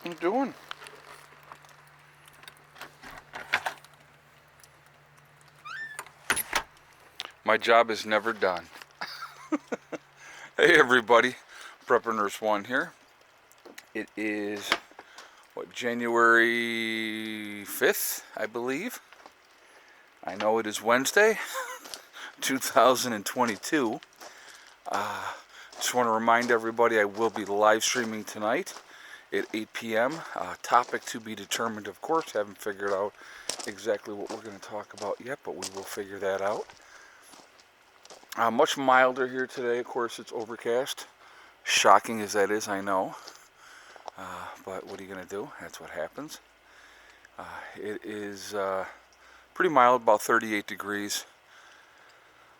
I'm doing. My job is never done. Hey everybody, Prepper Nurse 1 here. It is, January 5th, I believe. I know it is Wednesday, 2022. Just want to remind everybody I will be live streaming tonight at 8 p.m. Topic to be determined, of course. Haven't figured out exactly what we're going to talk about yet, but we will figure that out. Much milder here today. Of course, it's overcast. Shocking as that is, I know. But what are you going to do? That's what happens. It is pretty mild, about 38 degrees.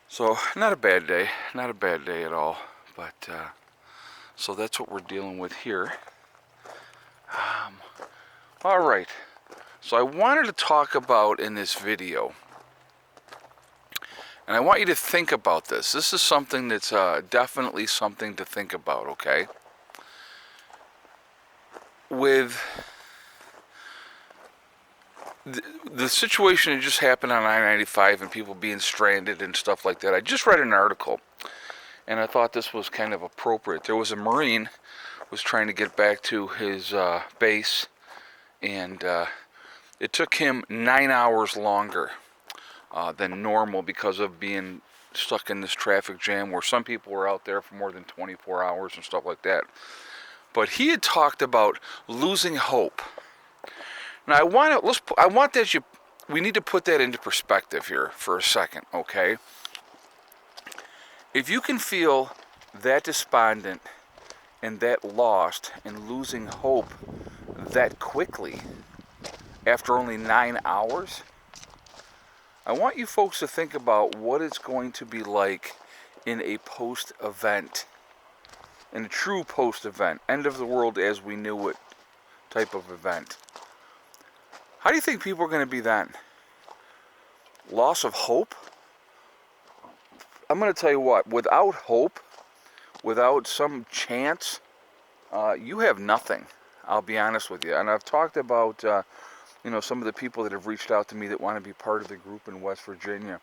So, not a bad day. Not a bad day at all. But, so that's what we're dealing with here. All right. So I wanted to talk about in this video, and I want you to think about this. This is something that's definitely something to think about, okay? With the situation that just happened on I-95 and people being stranded and stuff like that, I just read an article, and I thought this was kind of appropriate. There was a Marine who was trying to get back to his base, and it took him 9 hours longer than normal because of being stuck in this traffic jam, where some people were out there for more than 24 hours and stuff like that. But he had talked about losing hope. Now we need to put that into perspective here for a second, okay? If you can feel that despondent and that lost and losing hope that quickly after only 9 hours, I want you folks to think about what it's going to be like in a post-event, in a true post-event, end of the world as we knew it type of event. How do you think people are going to be then? Loss of hope? I'm going to tell you what, without hope, without some chance, you have nothing. I'll be honest with you. And I've talked about some of the people that have reached out to me that want to be part of the group in West Virginia.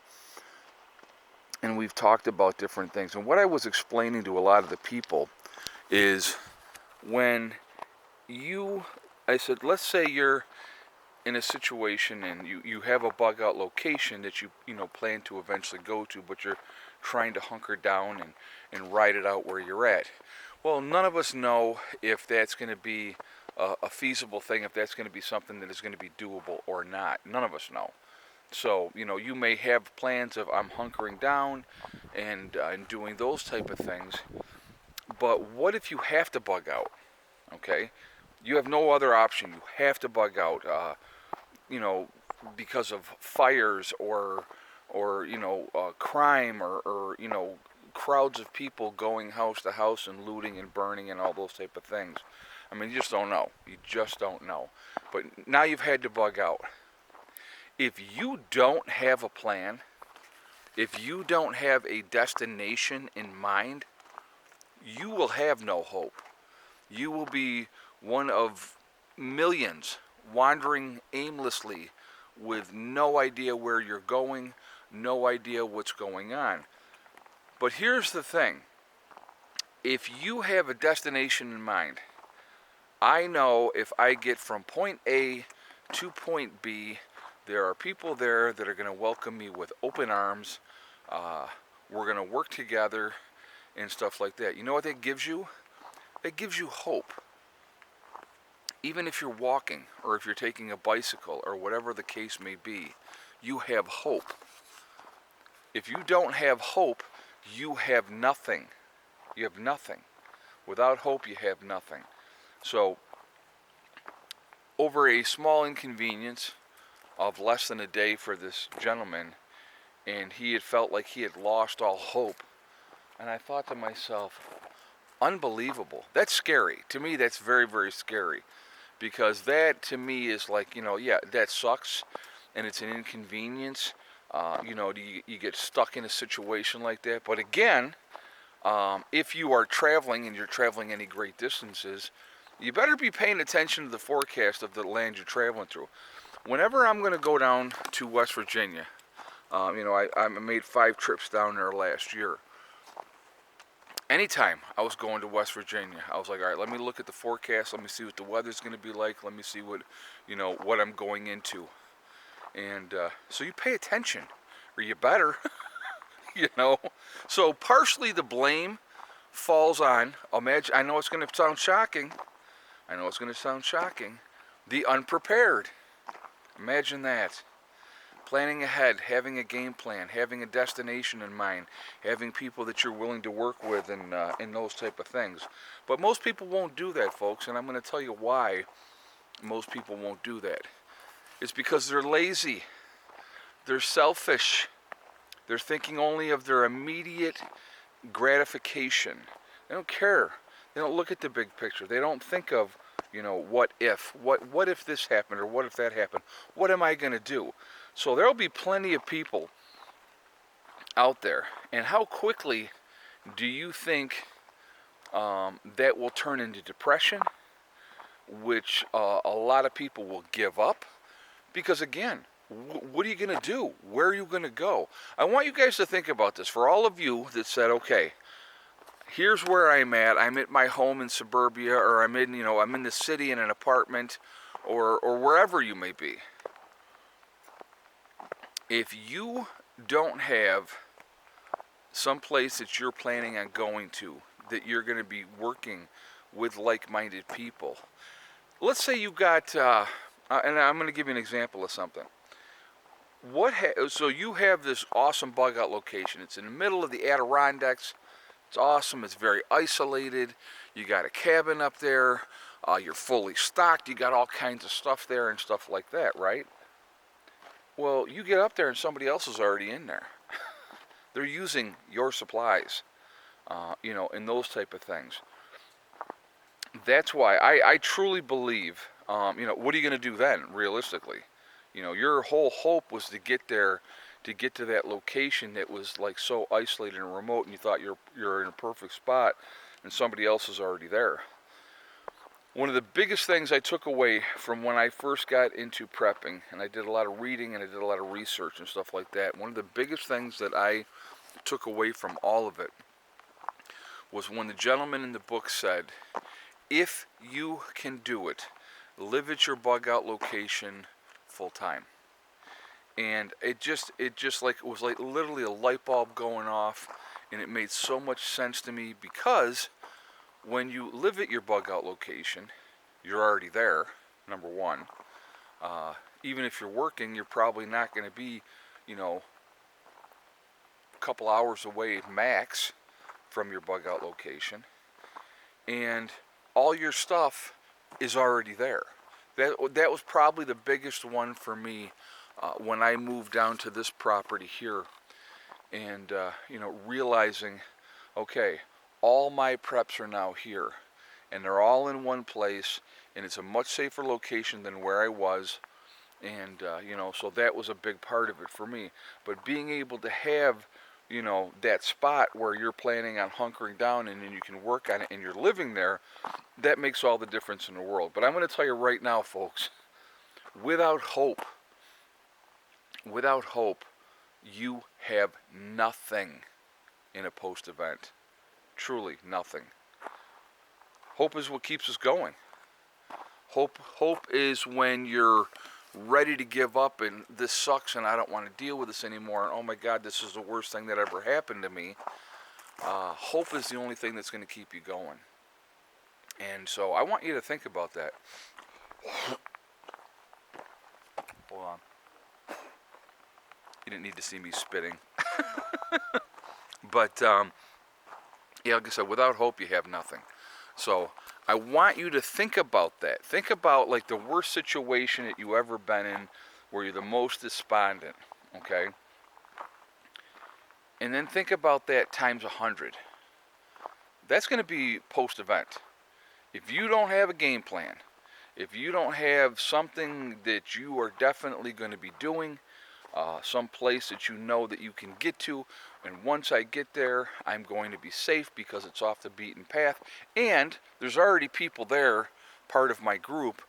And we've talked about different things. And what I was explaining to a lot of the people is when I said, let's say you're in a situation and you have a bug out location that you plan to eventually go to, but you're trying to hunker down and ride it out where you're at. Well, none of us know if that's going to be a feasible thing, if that's going to be something that is going to be doable or not. None of us know. So, you may have plans of I'm hunkering down and doing those type of things. But what if you have to bug out? Okay? You have no other option. You have to bug out, because of fires or crime or crowds of people going house to house and looting and burning and all those type of things. I mean, you just don't know. You just don't know. But now you've had to bug out. If you don't have a plan, if you don't have a destination in mind, you will have no hope. You will be one of millions wandering aimlessly with no idea where you're going, no idea what's going on. But here's the thing. If you have a destination in mind, I know if I get from point A to point B, there are people there that are going to welcome me with open arms. We're going to work together and stuff like that. You know what that gives you? It gives you hope. Even if you're walking or if you're taking a bicycle or whatever the case may be, you have hope. If you don't have hope, you have nothing. You have nothing. Without hope, you have nothing. So, over a small inconvenience of less than a day for this gentleman, and he had felt like he had lost all hope, and I thought to myself, unbelievable. That's scary. To me, that's very, very scary. Because that, to me, is like, yeah, that sucks, and it's an inconvenience. You get stuck in a situation like that. But again, if you are traveling and you're traveling any great distances, you better be paying attention to the forecast of the land you're traveling through. Whenever I'm going to go down to West Virginia, I made 5 trips down there last year. Anytime I was going to West Virginia, I was like, all right, let me look at the forecast. Let me see what the weather's going to be like. Let me see what I'm going into. And so you pay attention, or you better, So partially the blame falls on, I know it's going to sound shocking. The unprepared. Imagine that. Planning ahead, having a game plan, having a destination in mind, having people that you're willing to work with, and those type of things. But most people won't do that, folks, and I'm going to tell you why most people won't do that. It's because they're lazy. They're selfish. They're thinking only of their immediate gratification. They don't care. They don't look at the big picture. They don't think of, what if this happened, or what if that happened? What am I going to do? So there'll be plenty of people out there. And how quickly do you think that will turn into depression, which a lot of people will give up? Because again, what are you going to do? Where are you going to go? I want you guys to think about this. For all of you that said, okay, here's where I'm at. I'm at my home in suburbia, or I'm in the city in an apartment, or wherever you may be. If you don't have some place that you're planning on going to, that you're going to be working with like-minded people, let's say you got, and I'm going to give you an example of something. So you have this awesome bug out location. It's in the middle of the Adirondacks. It's awesome. It's very isolated. You got a cabin up there. You're fully stocked. You got all kinds of stuff there and stuff like that, right? Well, you get up there and somebody else is already in there. They're using your supplies, and those type of things. That's why I truly believe, what are you going to do then, realistically? Your whole hope was to get there, to get to that location that was like so isolated and remote, and you thought you're in a perfect spot, and somebody else is already there. One of the biggest things I took away from when I first got into prepping, and I did a lot of reading and I did a lot of research and stuff like that, one of the biggest things that I took away from all of it was when the gentleman in the book said, if you can do it, live at your bug out location full time. And it was like literally a light bulb going off, and it made so much sense to me, because when you live at your bug out location, you're already there, number one. Even if you're working, you're probably not going to be, a couple hours away max from your bug out location. And all your stuff is already there. That was probably the biggest one for me when I moved down to this property here, and realizing, okay, all my preps are now here, and they're all in one place, and it's a much safer location than where I was, and so that was a big part of it for me. But being able to have that spot where you're planning on hunkering down, and then you can work on it, and you're living there, that makes all the difference in the world. But I'm going to tell you right now, folks, without hope, you have nothing in a post-event. Truly nothing. Hope is what keeps us going. Hope is when you're ready to give up, and this sucks, and I don't want to deal with this anymore, and oh my God, this is the worst thing that ever happened to me. Hope is the only thing that's going to keep you going. And so I want you to think about that. Hold on. You didn't need to see me spitting. But yeah, like I said, without hope you have nothing. So I want you to think about that. Think about like the worst situation that you ever been in, where you're the most despondent, okay? And then think about that times 100. That's going to be post-event. If you don't have a game plan, if you don't have something that you are definitely going to be doing, some place that you know that you can get to, and once I get there, I'm going to be safe because it's off the beaten path, and there's already people there part of my group,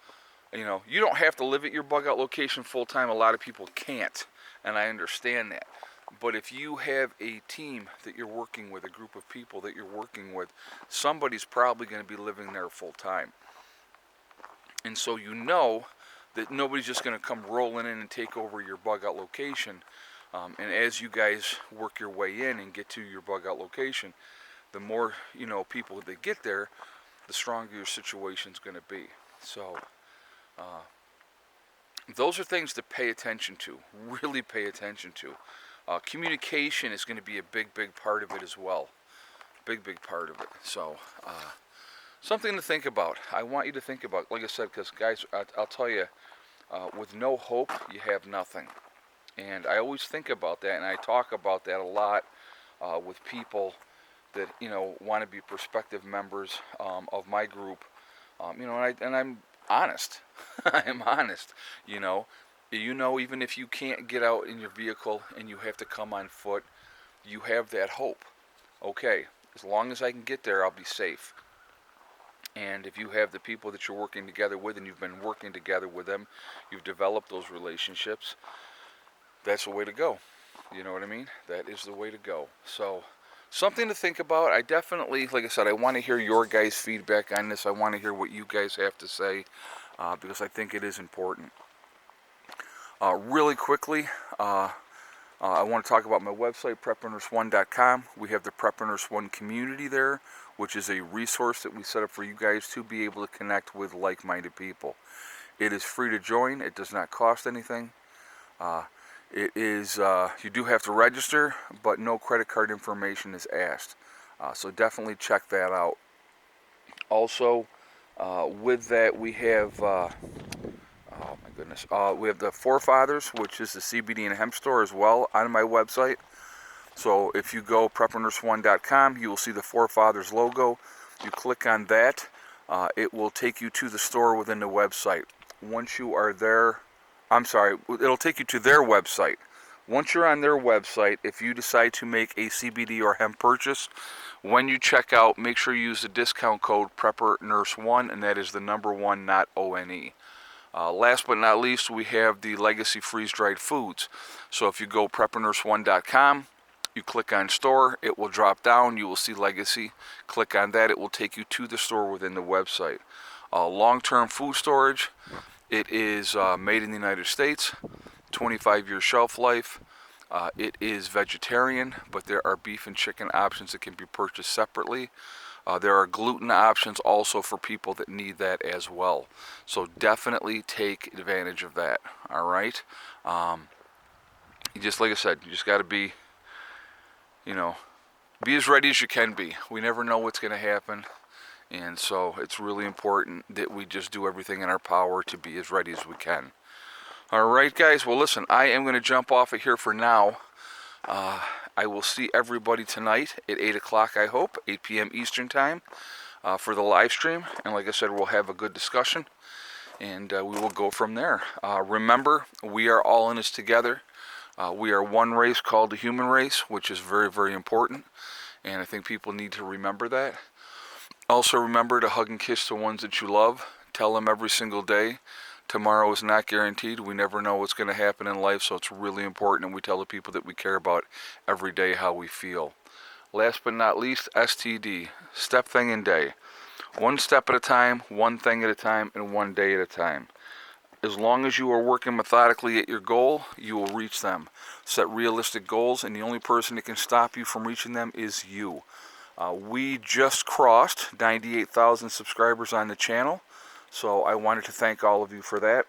you don't have to live at your bug out location full time. A lot of people can't, and I understand that. But if you have a team that you're working with, a group of people that you're working with, somebody's probably going to be living there full time. And so you know that nobody's just going to come rolling in and take over your bug out location. And as you guys work your way in and get to your bug out location, the more people that get there, the stronger your situation's going to be. So those are things to pay attention to, really pay attention to. Communication is going to be a big part of it as well. Big part of it. So something to think about. I want you to think about, like I said, because guys, I'll tell you, with no hope, you have nothing. And I always think about that, and I talk about that a lot with people that want to be prospective members of my group. And I'm honest. I'm honest. Even if you can't get out in your vehicle and you have to come on foot, you have that hope. Okay, as long as I can get there, I'll be safe. And if you have the people that you're working together with and you've been working together with them, you've developed those relationships, that's the way to go. You know what I mean? That is the way to go. So, something to think about. I definitely, like I said, I want to hear your guys' feedback on this. I want to hear what you guys have to say because I think it is important. Really quickly, I want to talk about my website, PrepperNurse1.com. We have the Prepper Nurse 1 community there, which is a resource that we set up for you guys to be able to connect with like-minded people. It is free to join. It does not cost anything. It is, you do have to register, but no credit card information is asked. So definitely check that out. Also, with that, we have, oh my goodness, we have the Forefathers, which is the CBD and hemp store as well on my website. So if you go PrepperNurse1.com, you will see the Forefathers logo. You click on that, it will take you to the store within the website. Once you are there, it'll take you to their website. Once you're on their website, if you decide to make a CBD or hemp purchase, when you check out, make sure you use the discount code PrepperNurse1, and that is the number 1, not ONE. Last but not least, we have the Legacy freeze-dried foods. So if you go PrepperNurse1.com, you click on store, it will drop down, you will see Legacy. Click on that, it will take you to the store within the website. Long-term food storage. It is made in the United States, 25-year shelf life. It is vegetarian, but there are beef and chicken options that can be purchased separately. There are gluten options also for people that need that as well. So definitely take advantage of that, all right? Just like I said, you just got to be, be as ready as you can be. We never know what's going to happen. And so it's really important that we just do everything in our power to be as ready as we can. All right, guys. Well, listen, I am going to jump off of here for now. I will see everybody tonight at 8 o'clock, I hope, 8 p.m. Eastern Time for the live stream. And like I said, we'll have a good discussion, and we will go from there. Remember, we are all in this together. We are one race called the human race, which is very, very important. And I think people need to remember that. Also remember to hug and kiss the ones that you love. Tell them every single day. Tomorrow is not guaranteed. We never know what's going to happen in life, so it's really important, and we tell the people that we care about every day how we feel. Last but not least, STD, step, thing, and day. One step at a time, one thing at a time, and one day at a time. As long as you are working methodically at your goal, you will reach them. Set realistic goals, and the only person that can stop you from reaching them is you. We just crossed 98,000 subscribers on the channel, so I wanted to thank all of you for that.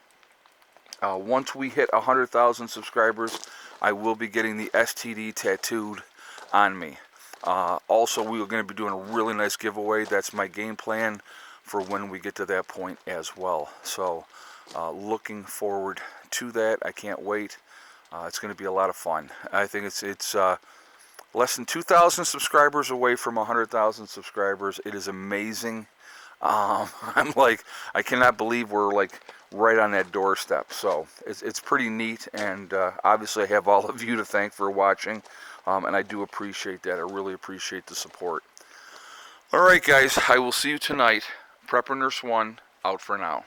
Once we hit 100,000 subscribers, I will be getting the STD tattooed on me. Also, we are going to be doing a really nice giveaway. That's my game plan for when we get to that point as well. So, looking forward to that. I can't wait. It's going to be a lot of fun. I think it's less than 2,000 subscribers away from 100,000 subscribers. It is amazing. I'm like, I cannot believe we're like right on that doorstep. So it's pretty neat, and obviously I have all of you to thank for watching, and I do appreciate that. I really appreciate the support. All right, guys, I will see you tonight. Prepper Nurse 1, Out for now.